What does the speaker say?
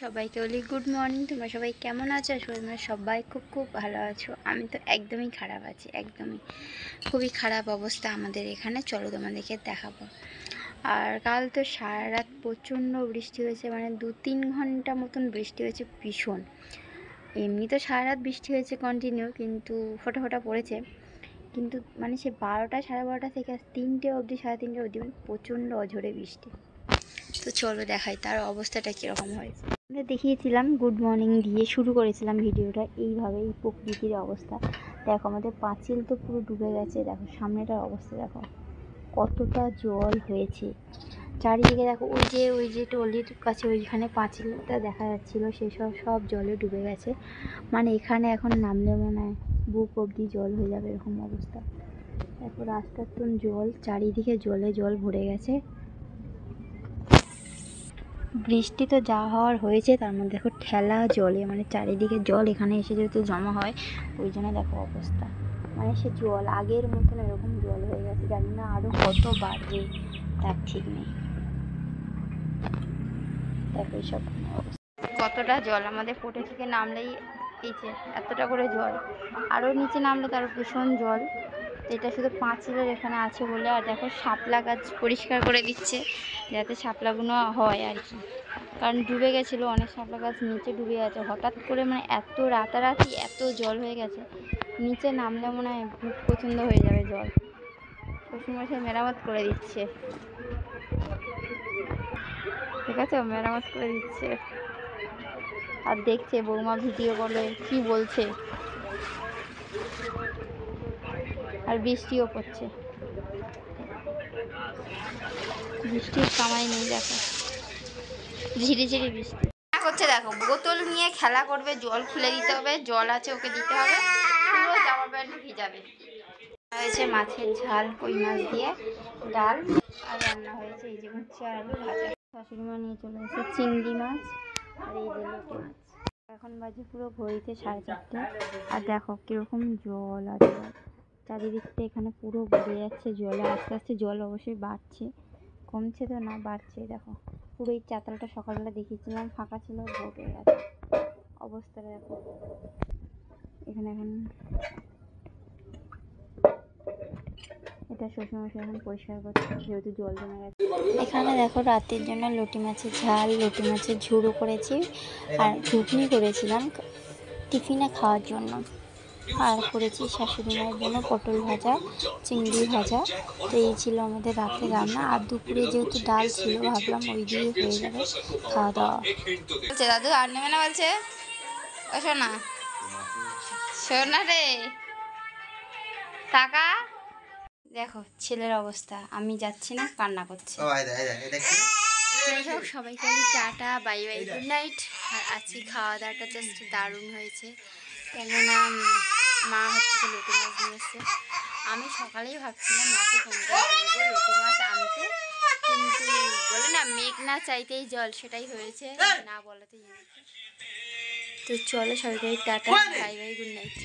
সবাইকে বলি good morning. তোমরা সবাই কেমন আছো? আসলে তোমরা সবাই খুব খুব ভালো আছো। আমি তো একদমই খারাপ আছি, একদমই খুবই খারাপ অবস্থা আমাদের এখানে। চলো তোমাদেরকে দেখাবো। আর কাল তো সারা রাত প্রচণ্ড বৃষ্টি হয়েছে, মানে 2-3 ঘন্টা মতন বৃষ্টি হয়েছে ভীষণ। এমনি তো সারা রাত বৃষ্টি হয়েছে কন্টিনিউ, কিন্তু ফোঁটা ফোঁটা পড়েছে। কিন্তু মানে সে 12টা 12:30 থেকে 3টে অবধি, 3:30 অবধি প্রচণ্ড অঝোরে বৃষ্টি। তো চলো দেখাই তার অবস্থাটা কীরকম হয়েছে। আমরা দেখিয়েছিলাম গুড মর্নিং দিয়ে শুরু করেছিলাম ভিডিওটা। এইভাবে এই প্রকৃতির অবস্থা দেখো, আমাদের পাঁচিল তো পুরো ডুবে গেছে। দেখো সামনেটার অবস্থা দেখো, কতটা জল হয়েছে চারিদিকে। দেখো ওই যে টলির কাছে ওইখানে পাঁচিলটা দেখা যাচ্ছিলো, সেসব সব জলে ডুবে গেছে। মানে এখানে এখন নামলে মনে হয় বুক অবধি জল হয়ে যাবে, এরকম অবস্থা। দেখো রাস্তার তো জল, চারিদিকে জলে জল ভরে গেছে। বৃষ্টি তো যা হওয়ার হয়েছে, তার মধ্যে দেখো ঠেলা জলে, মানে চারিদিকে জল এখানে এসে যেহেতু জমা হয়, ওই জন্য দেখো অবস্থা। মানে সে জল আগের মতন এরকম জল হয়ে গেছে, জানি না আরও কত বাড়বে তার ঠিক নেই। দেখো এইসব অবস্থা, কতটা জল আমাদের পোটে থেকে নামলেই এই যে এতটা করে জল, আরও নিচে নামলে তার ভীষণ জল। এটা শুধু পাঁচিলের এখানে আছে বলে। আর দেখো শাপলা গাছ পরিষ্কার করে দিচ্ছে যাতে শাপলাগুলো হয় আর কি, কারণ ডুবে গেছিলো অনেক শাপলা গাছ, নিচে ডুবে গেছে হঠাৎ করে। মানে এত রাতারাতি এত জল হয়ে গেছে, নিচে নামলে মনে হয় বুক পছন্দ হয়ে যাবে জল। শ্বশুরমশাই মেরামত করে দিচ্ছে, ঠিক আছে, মেরামত করে দিচ্ছে। আর দেখছে বৌমা ভিডিও কলে কি বলছে। আর বৃষ্টিও পড়ছে, বৃষ্টির কামাই নেই। দেখো ঝিরিঝিরি বৃষ্টি করছে। দেখো বোতল নিয়ে খেলা করবে, জল খুলে দিতে হবে, জল আছে ওকে দিতে হবে, পুরো জামা প্যান্ট ভিজাবে। হয়েছে মাছের ঝাল, কই মাছ দিয়ে ডাল, আর রান্না হয়েছে এই যে উচ্ছে আর আলু ভাজা। শাশুড়িমা নিয়ে চলে এসেছে চিংড়ি মাছ, আর এই যে লোটে মাছ। এখন বাজে পুরো ঘড়িতে 4:30। আর দেখো কিরকম জল আর জল চারিদিকটা, এখানে পুরো ভরে যাচ্ছে জলে। আস্তে আস্তে জল অবশ্যই বাড়ছে, কমছে তো না, বাড়ছে। দেখো পুরো এই চাতালটা সকালবেলা দেখিয়েছিলাম ফাঁকা ছিল, ভোট হয়ে গেছে অবস্থাটা। দেখো এখানে এখন এটা শ্বশুরমশাই এখন পরিষ্কার করছে, যেহেতু জল জমে গেছে। এখানে দেখো রাতের জন্য লটি মাছের ঝাল, লটি মাছের ঝুড়ো করেছি, আর ঘুগনি করেছিলাম টিফিনে খাওয়ার জন্য। আর করেছি শাশুড়ি মায়ের জন্য পটল ভাজা, চিংড়ি ভাজা। তো এই ছিল আমাদের রাতে রান্না। আর দুপুরে যেহেতু ডাল ছিল, ভাবলাম ওই দিয়ে হয়ে যাবে খাওয়া দাওয়া। বলছে দাদু আর নেবে না, বলছে ও সোনা, সোনা রে টাকা। দেখো ছেলের অবস্থা, আমি যাচ্ছি না, কান্না করছে। সবাইকে tata, bye bye, good night. আর আজকে খাওয়া দাওয়াটা জাস্ট দারুণ হয়েছে, কেননা মা হচ্ছে লোটে মাছ নিয়ে এসছে। আমি সকালেই ভাবছিলাম মাকে ফোন করে বলবো লোটে মাছ আনতে, কিন্তু বলে না মেঘ না চাইতেই জল, সেটাই হয়েছে, না বলাতেই হয়েছে। তো চলো সবাইকে tata, bye bye, good night.